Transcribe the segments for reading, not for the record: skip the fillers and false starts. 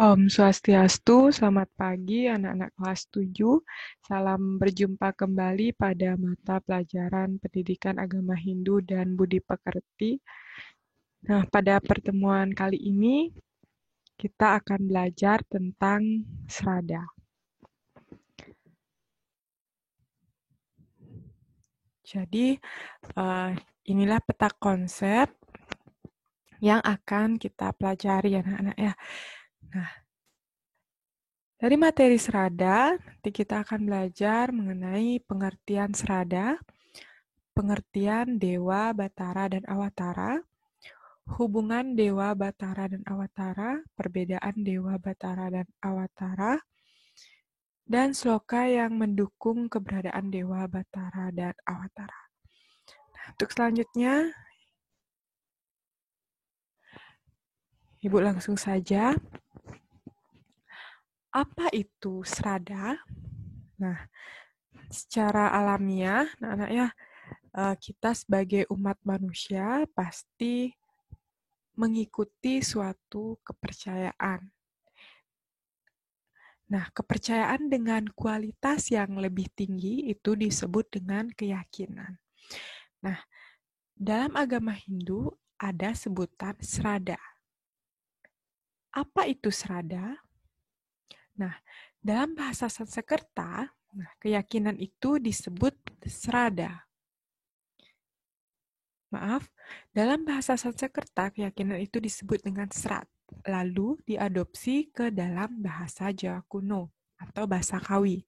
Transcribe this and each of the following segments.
Om Swastiastu, selamat pagi anak-anak kelas 7. Salam berjumpa kembali pada mata pelajaran Pendidikan Agama Hindu dan Budi Pekerti. Nah, pada pertemuan kali ini kita akan belajar tentang Srada. Jadi, inilah peta konsep yang akan kita pelajari anak-anak ya. Nah, dari materi Srada, nanti kita akan belajar mengenai pengertian Srada, pengertian Dewa, Batara, dan Awatara, hubungan Dewa, Batara, dan Awatara, perbedaan Dewa, Batara, dan Awatara, dan sloka yang mendukung keberadaan Dewa, Batara, dan Awatara. Nah, untuk selanjutnya, Ibu langsung saja. Apa itu Srada? Nah, secara alamiah, anak-anak ya, kita sebagai umat manusia pasti mengikuti suatu kepercayaan. Nah, kepercayaan dengan kualitas yang lebih tinggi itu disebut dengan keyakinan. Nah, dalam agama Hindu ada sebutan Srada. Apa itu Srada? Nah, dalam bahasa Sanskerta, keyakinan itu disebut Srada. Maaf, dalam bahasa Sanskerta keyakinan itu disebut dengan Srat, lalu diadopsi ke dalam bahasa Jawa kuno atau bahasa Kawi,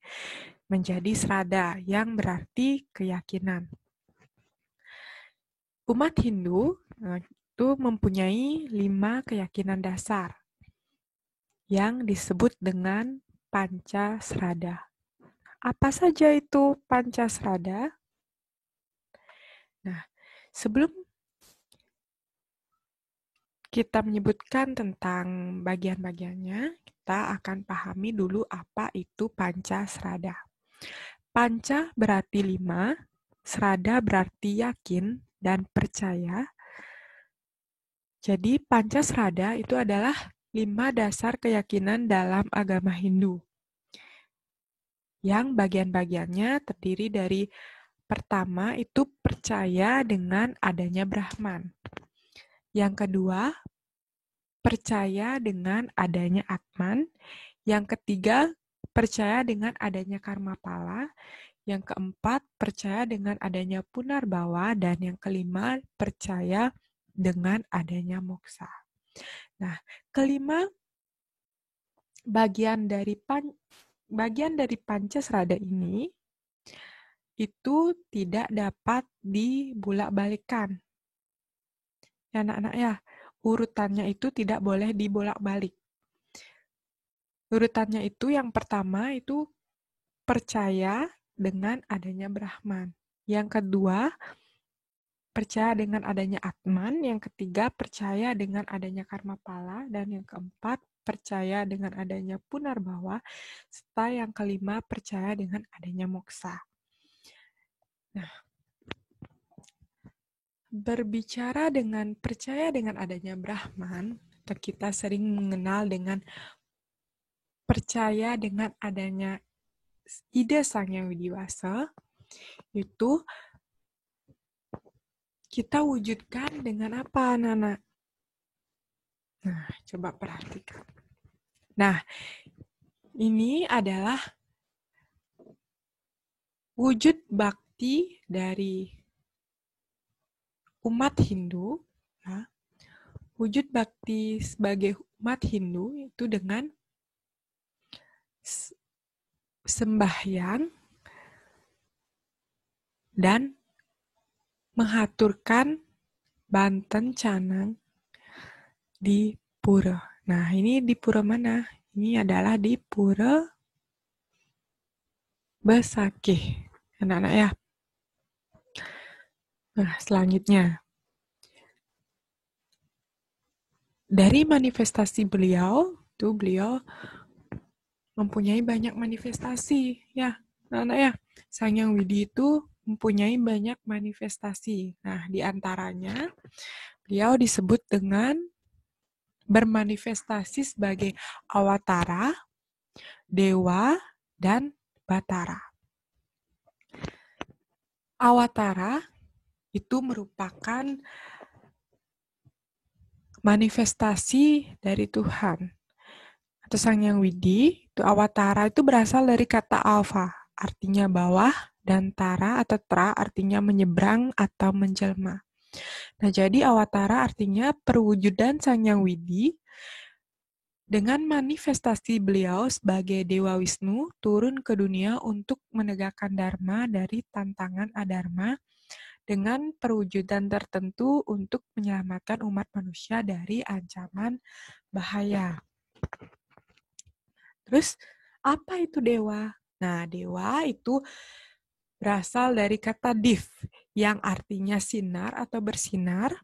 menjadi Srada yang berarti keyakinan. Umat Hindu itu mempunyai 5 keyakinan dasar yang disebut dengan Pancasrada. Apa saja itu Pancasrada? Nah, sebelum kita menyebutkan tentang bagian-bagiannya, kita akan pahami dulu apa itu Pancasrada. Panca berarti 5, Srada berarti yakin dan percaya. Jadi Pancasrada itu adalah 5 dasar keyakinan dalam agama Hindu. Yang bagian-bagiannya terdiri dari pertama itu percaya dengan adanya Brahman. Yang kedua, percaya dengan adanya Atman. Yang ketiga, percaya dengan adanya karma pala. Yang keempat, percaya dengan adanya punarbawa. Dan yang kelima, percaya dengan adanya moksa. Nah, kelima bagian dari Pancasrada ini itu tidak dapat dibulak-balikan. Ya, anak-anak ya, urutannya itu tidak boleh dibolak-balik. Urutannya itu yang pertama itu percaya dengan adanya Brahman. Yang kedua, percaya dengan adanya Atman. Yang ketiga, percaya dengan adanya karma pala. Dan yang keempat, percaya dengan adanya punarbawa. Serta yang kelima, percaya dengan adanya moksa. Nah, berbicara dengan percaya dengan adanya Brahman, kita sering mengenal dengan percaya dengan adanya ide Sang Yang Widiwasa, itu kita wujudkan dengan apa, anak-anak? Nah, coba perhatikan. Nah, ini adalah wujud bakti dari umat Hindu. Ya. Wujud bakti sebagai umat Hindu itu dengan sembahyang dan menghaturkan banten canang di pura. Nah, ini di pura mana? Ini adalah di pura Besakih. Anak-anak ya. Nah, selanjutnya. Dari manifestasi beliau, tuh beliau mempunyai banyak manifestasi. Ya, anak-anak ya. Sang Yang Widi itu mempunyai banyak manifestasi. Nah, di antaranya beliau disebut dengan bermanifestasi sebagai Awatara, Dewa, dan Batara. Awatara itu merupakan manifestasi dari Tuhan atau Sang Yang Widi. Itu Awatara itu berasal dari kata alfa, artinya bawah, dan tara atau tra artinya menyeberang atau menjelma. Nah, jadi Awatara artinya perwujudan Sang Yang Widi dengan manifestasi beliau sebagai Dewa Wisnu turun ke dunia untuk menegakkan dharma dari tantangan adharma dengan perwujudan tertentu untuk menyelamatkan umat manusia dari ancaman bahaya. Terus, apa itu dewa? Nah, dewa itu berasal dari kata div, yang artinya sinar atau bersinar.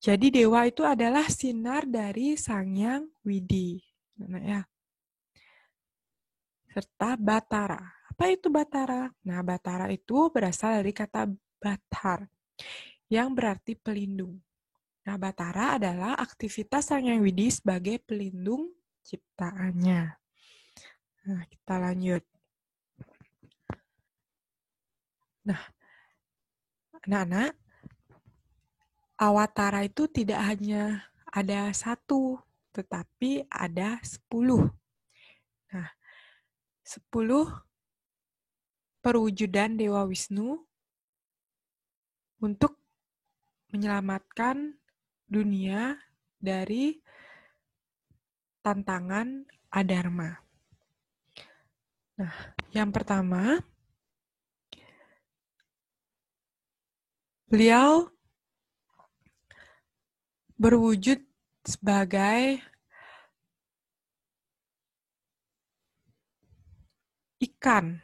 Jadi, dewa itu adalah sinar dari Sang Yang Widi. Nah, ya. Serta Batara. Apa itu Batara? Nah, Batara itu berasal dari kata Bathar, yang berarti pelindung. Nah, Batara adalah aktivitas Sang Yang Widi sebagai pelindung ciptaannya. Nah, kita lanjut. Nah, anak-anak, Awatara itu tidak hanya ada satu, tetapi ada 10. Nah, 10 perwujudan Dewa Wisnu untuk menyelamatkan dunia dari tantangan adharma. Nah, yang pertama, beliau berwujud sebagai ikan.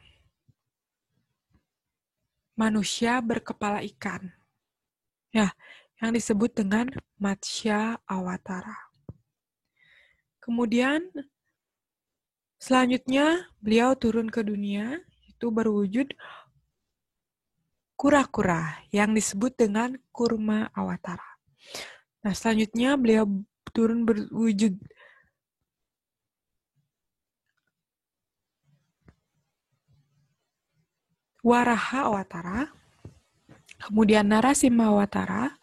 Manusia berkepala ikan. Ya, yang disebut dengan Matsya Awatara. Kemudian, selanjutnya beliau turun ke dunia, itu berwujud kura-kura, yang disebut dengan Kurma Awatara. Nah, selanjutnya beliau turun berwujud Waraha Awatara, kemudian Narasimha Awatara,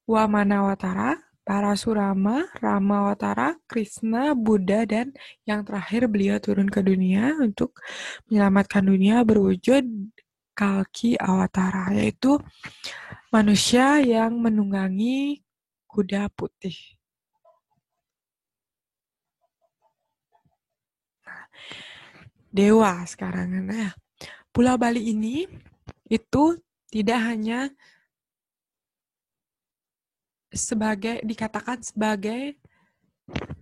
Wamana Awatara, Parasurama, Rama Awatara, Krishna, Buddha, dan yang terakhir beliau turun ke dunia untuk menyelamatkan dunia berwujud Kalki Awatara, yaitu manusia yang menunggangi kuda putih. Dewa sekarang. Nah, Pulau Bali ini itu tidak hanya dikatakan sebagai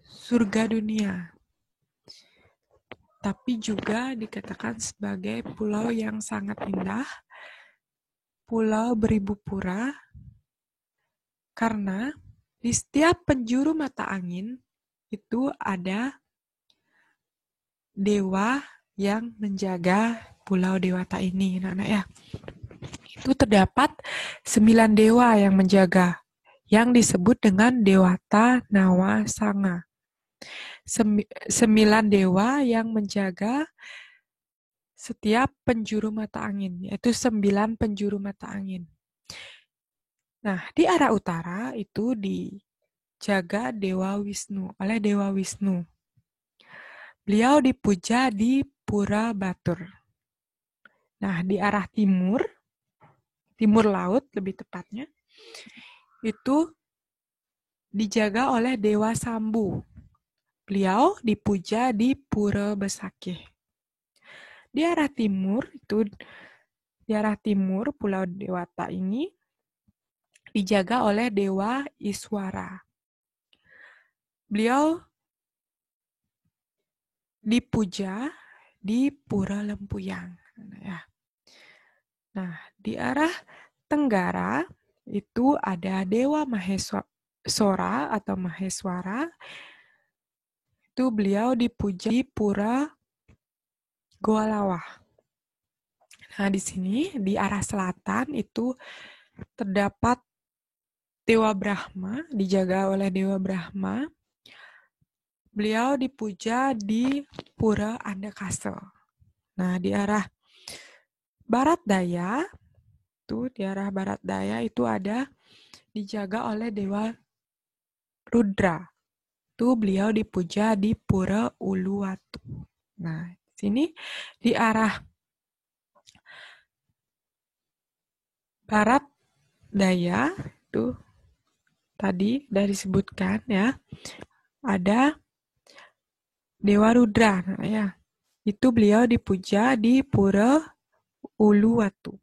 surga dunia, tapi juga dikatakan sebagai pulau yang sangat indah, pulau beribu pura, karena di setiap penjuru mata angin itu ada dewa yang menjaga Pulau Dewata ini, anak-anak ya. Itu terdapat 9 dewa yang menjaga, yang disebut dengan Dewata Nawa Sanga. 9 dewa yang menjaga setiap penjuru mata angin, yaitu 9 penjuru mata angin. Nah, di arah utara itu dijaga Dewa Wisnu, oleh Dewa Wisnu. Beliau dipuja di Pura Batur. Nah, di arah timur laut lebih tepatnya, itu dijaga oleh Dewa Sambu. Beliau dipuja di Pura Besakih. Di arah timur Pulau Dewata ini dijaga oleh Dewa Iswara. Beliau dipuja di Pura Lempuyang. Nah, di arah tenggara itu ada Dewa Maheswara atau Maheswara. Itu beliau dipuja di Pura Goalawah. Nah, di sini di arah selatan itu terdapat Dewa Brahma, dijaga oleh Dewa Brahma. Beliau dipuja di Pura Andakasa. Nah, di arah barat daya, itu ada dijaga oleh Dewa Rudra. Itu beliau dipuja di Pura Uluwatu. Nah, sini di arah barat daya itu tadi sudah disebutkan ya, ada Dewa Rudra. Nah, ya, itu beliau dipuja di Pura Uluwatu.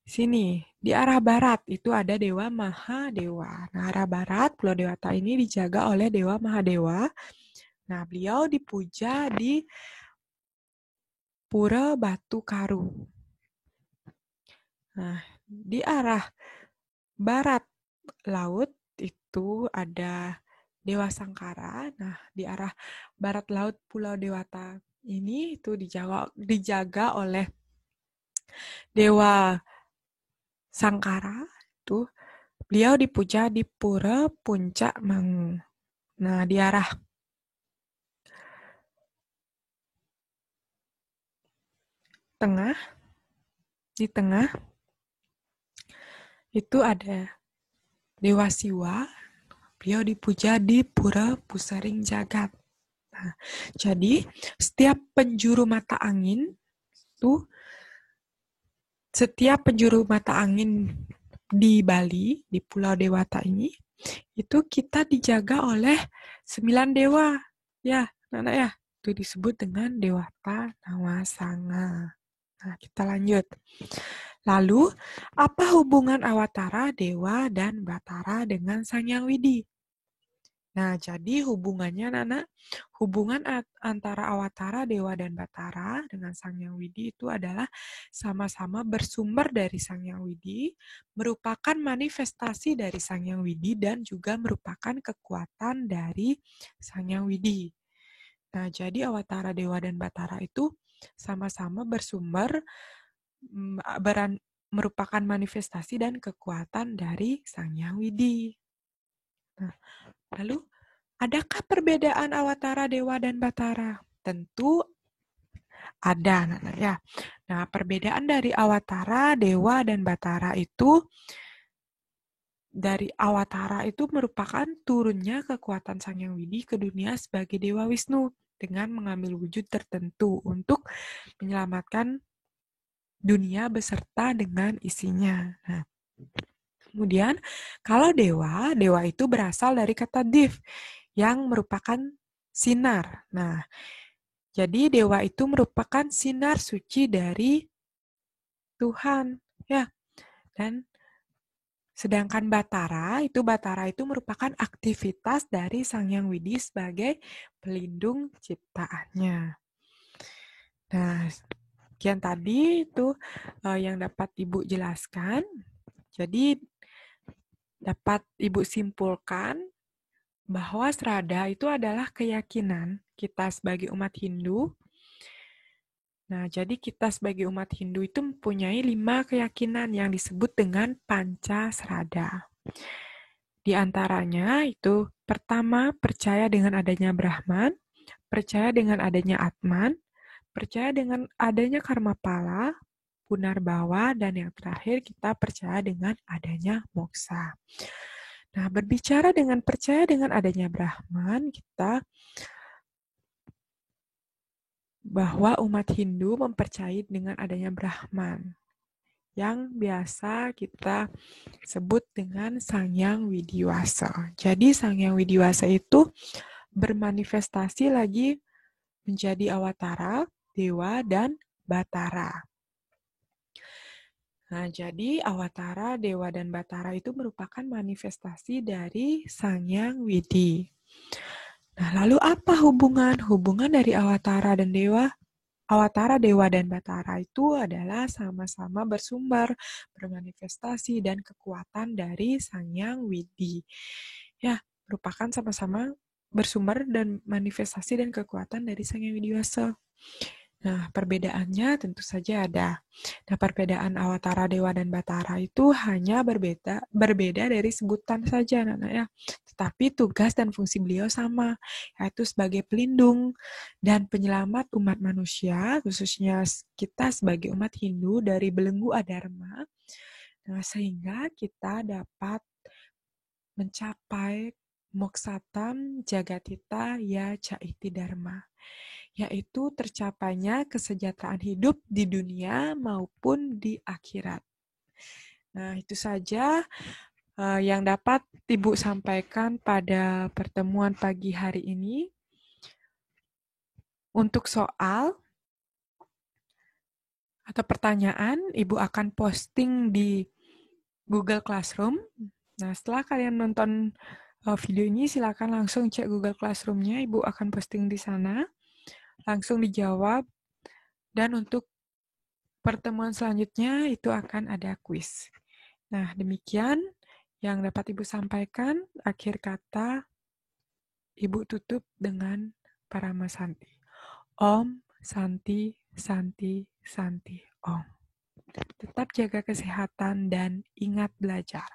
Sini, di arah barat itu ada Dewa Mahadewa. Nah, arah barat Pulau Dewata ini dijaga oleh Dewa Mahadewa. Nah, beliau dipuja di Pura Batu Karu. Nah, di arah barat laut itu ada Dewa Sangkara. Nah, di arah barat laut Pulau Dewata ini itu dijaga oleh Dewa Sangkara. Itu beliau dipuja di Pura Puncak Mangu. Nah, di arah tengah, di tengah itu ada Dewa Siwa. Beliau dipuja di Pura Pusaring Jagat. Nah, jadi setiap penjuru mata angin di Bali, di Pulau Dewata ini, itu kita dijaga oleh 9 dewa. Ya, anak ya. Itu disebut dengan Dewata Nawasanga. Nah, kita lanjut. Lalu, apa hubungan Awatara, Dewa, dan Batara dengan Sang Hyang Widi? Nah, jadi hubungannya, Nana, hubungan antara Awatara, Dewa, dan Batara dengan Sang Hyang Widi itu adalah sama-sama bersumber dari Sang Hyang Widi, merupakan manifestasi dari Sang Hyang Widi, dan juga merupakan kekuatan dari Sang Hyang Widi. Nah, jadi Awatara, Dewa, dan Batara itu sama-sama bersumber, merupakan manifestasi dan kekuatan dari Sang Hyang Widi. Nah, lalu, adakah perbedaan Awatara, Dewa, dan Batara? Tentu ada, Nana, ya. Nah, perbedaan dari Awatara, Dewa, dan Batara itu, dari Awatara itu merupakan turunnya kekuatan Sang Hyang Widi ke dunia sebagai Dewa Wisnu dengan mengambil wujud tertentu untuk menyelamatkan dunia beserta dengan isinya. Nah, kemudian, kalau dewa itu berasal dari kata div, yang merupakan sinar. Nah, jadi dewa itu merupakan sinar suci dari Tuhan, ya. Dan sedangkan Batara itu merupakan aktivitas dari Sang Hyang Widi sebagai pelindung ciptaannya. Nah, sekian tadi itu yang dapat Ibu jelaskan. Jadi, dapat Ibu simpulkan bahwa Srada itu adalah keyakinan kita sebagai umat Hindu. Nah, jadi kita sebagai umat Hindu itu mempunyai 5 keyakinan yang disebut dengan Panca Srada. Di antaranya itu pertama, percaya dengan adanya Brahman, percaya dengan adanya Atman, percaya dengan adanya karma pala, punarbawa, dan yang terakhir kita percaya dengan adanya moksa. Nah, berbicara dengan percaya dengan adanya Brahman, kita bahwa umat Hindu mempercayai dengan adanya Brahman, yang biasa kita sebut dengan Sang Hyang Widiwasa. Jadi Sang Hyang Widiwasa itu bermanifestasi lagi menjadi Awatara, Dewa, dan Batara. Nah, jadi Awatara, Dewa, dan Batara itu merupakan manifestasi dari Sang Hyang Widi. Nah, lalu apa hubungan dari Awatara dan Dewa? Awatara, Dewa, dan Batara itu adalah sama-sama bersumber, bermanifestasi, dan kekuatan dari Sang Hyang Widi. Ya, merupakan sama-sama bersumber dan manifestasi dan kekuatan dari Sang Hyang Widiwasa. Nah, perbedaannya tentu saja ada. Nah, perbedaan Awatara, Dewa, dan Batara itu hanya berbeda dari sebutan saja, anak-anak ya. Tetapi tugas dan fungsi beliau sama, yaitu sebagai pelindung dan penyelamat umat manusia, khususnya kita sebagai umat Hindu dari belenggu adharma. Nah, sehingga kita dapat mencapai moksatam jagatita ya caiti dharma, yaitu tercapainya kesejahteraan hidup di dunia maupun di akhirat. Nah, itu saja yang dapat Ibu sampaikan pada pertemuan pagi hari ini. Untuk soal atau pertanyaan, Ibu akan posting di Google Classroom. Nah, setelah kalian nonton video ini, silakan langsung cek Google Classroom-nya. Ibu akan posting di sana. Langsung dijawab. Dan untuk pertemuan selanjutnya itu akan ada kuis. Nah, demikian yang dapat Ibu sampaikan. Akhir kata, Ibu tutup dengan Paramasanti. Om, Santi, Santi, Santi, Om. Tetap jaga kesehatan dan ingat belajar.